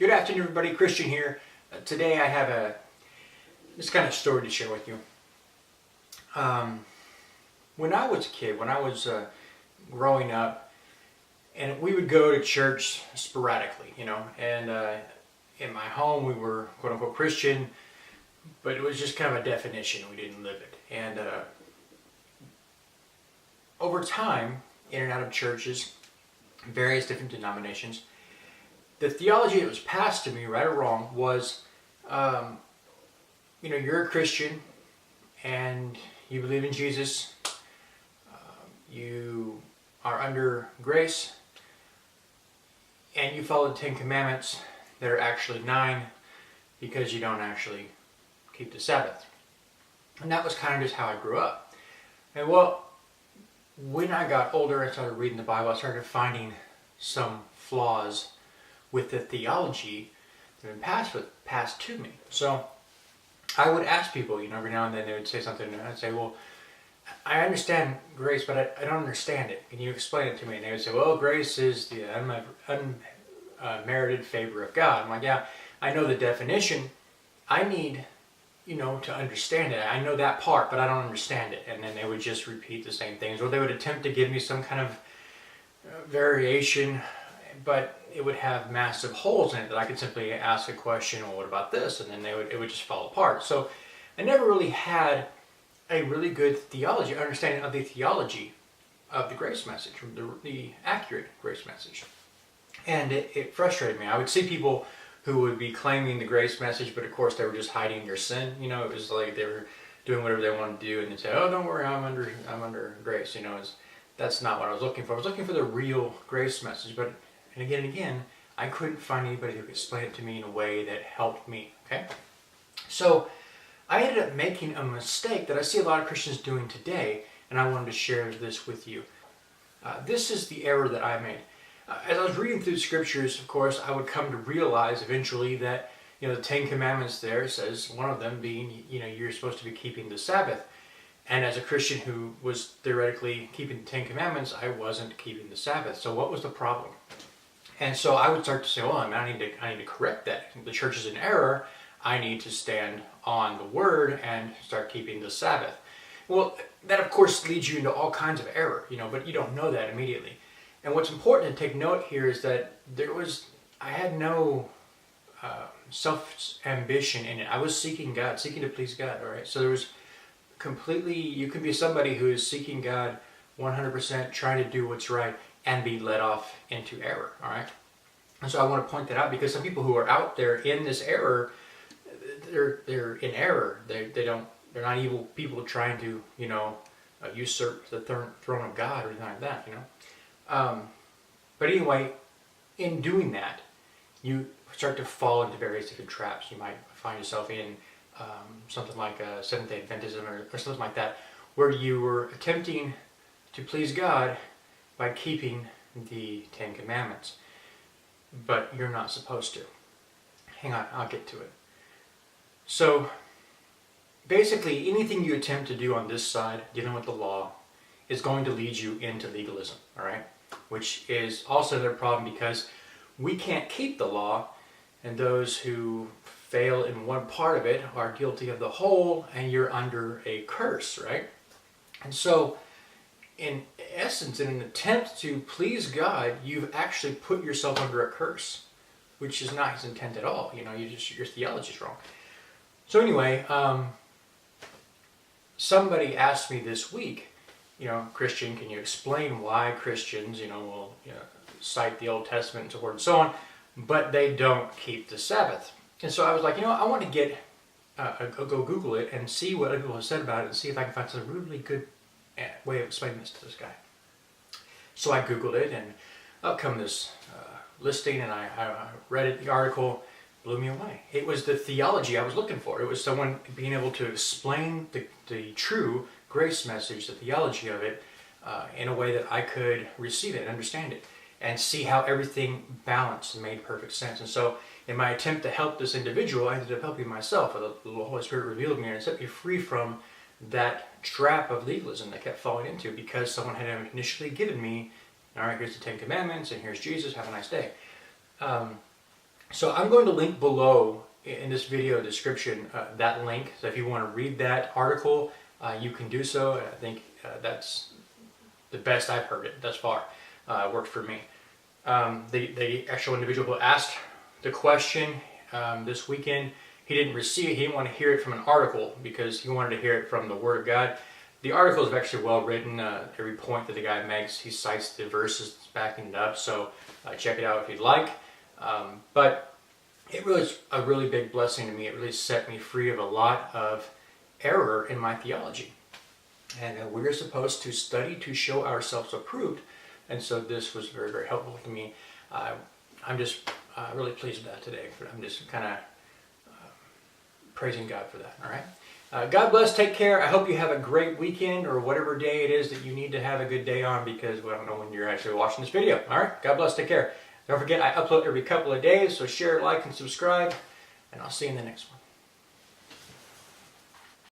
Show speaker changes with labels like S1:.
S1: Good afternoon, everybody. Christian here. Today I have this kind of story to share with you. When I was a kid, when I was growing up, and we would go to church sporadically, and in my home we were quote unquote Christian, but it was just kind of a definition. We didn't live it. And over time, in and out of churches, various different denominations, the theology that was passed to me, right or wrong, was, you're a Christian and you believe in Jesus, you are under grace, and you follow the 10 Commandments that are actually 9 because you don't actually keep the Sabbath. And that was kind of just how I grew up. And when I got older, I started reading the Bible, I started finding some flaws with the theology that had been passed to me. So I would ask people, every now and then they would say something, and I'd say, well, I understand grace, but I don't understand it. Can you explain it to me? And they would say, well, grace is the unmerited favor of God. I'm like, yeah, I know the definition. I need, to understand it. I know that part, but I don't understand it. And then they would just repeat the same things, or they would attempt to give me some kind of variation, but it would have massive holes in it that I could simply ask a question, well, what about this? And then it would just fall apart. So I never really had a really good understanding of the theology of the grace message, the accurate grace message. And it frustrated me. I would see people who would be claiming the grace message, but of course they were just hiding their sin. It was like they were doing whatever they wanted to do, and they'd say, oh, don't worry, I'm under grace. That's not what I was looking for. I was looking for the real grace message, but and again, I couldn't find anybody who could explain it to me in a way that helped me, okay? So I ended up making a mistake that I see a lot of Christians doing today, and I wanted to share this with you. This is the error that I made. As I was reading through the scriptures, of course, I would come to realize eventually that, the 10 Commandments there says, one of them being, you're supposed to be keeping the Sabbath. And as a Christian who was theoretically keeping the 10 Commandments, I wasn't keeping the Sabbath. So what was the problem? And so I would start to say, well, I need to correct that. The church is in error. I need to stand on the word and start keeping the Sabbath. Well, that of course leads you into all kinds of error, but you don't know that immediately. And what's important to take note here is that I had no self-ambition in it. I was seeking God, seeking to please God, all right? So there was you can be somebody who is seeking God 100%, trying to do what's right, and be led off into error, all right? And so I want to point that out because some people who are out there in this error, they're in error. They're not evil people trying to, usurp the throne of God or anything like that, But anyway, in doing that, you start to fall into various different traps. You might find yourself in something like Seventh-day Adventism or something like that, where you were attempting to please God by keeping the 10 Commandments. But you're not supposed to. Hang on, I'll get to it. So, basically, anything you attempt to do on this side, dealing with the law, is going to lead you into legalism, all right? Which is also their problem because we can't keep the law, and those who fail in one part of it are guilty of the whole, and you're under a curse, right? And so, in essence, in an attempt to please God, you've actually put yourself under a curse, which is not his intent at all. Your theology is wrong. So anyway, somebody asked me this week, Christian, can you explain why Christians, will cite the Old Testament and so forth and so on, but they don't keep the Sabbath? And so I was like, I want to go Google it and see what other people have said about it and see if I can find some really good way of explaining this to this guy. So I Googled it, and up come this listing, and I read it. The article blew me away. It was the theology I was looking for. It was someone being able to explain the true grace message, the theology of it, in a way that I could receive it and understand it and see how everything balanced and made perfect sense. And so in my attempt to help this individual, I ended up helping myself. The Holy Spirit revealed me and set me free from that trap of legalism that I kept falling into because someone had initially given me, all right, here's the 10 Commandments and here's Jesus, have a nice day. So I'm going to link below in this video description that link. So if you want to read that article, you can do so. I think that's the best I've heard it thus far. Worked for me. The actual individual who asked the question this weekend, he didn't want to hear it from an article because he wanted to hear it from the Word of God. The article is actually well written. Every point that the guy makes, he cites the verses backing it up. So check it out if you'd like. But it was a really big blessing to me. It really set me free of a lot of error in my theology. And we're supposed to study to show ourselves approved. And so this was very, very helpful to me. I'm just really pleased with that today. I'm just kind of praising God for that. All right. God bless. Take care. I hope you have a great weekend or whatever day it is that you need to have a good day on, because we don't know when you're actually watching this video. All right. God bless. Take care. Don't forget, I upload every couple of days, so share, like, and subscribe, and I'll see you in the next one.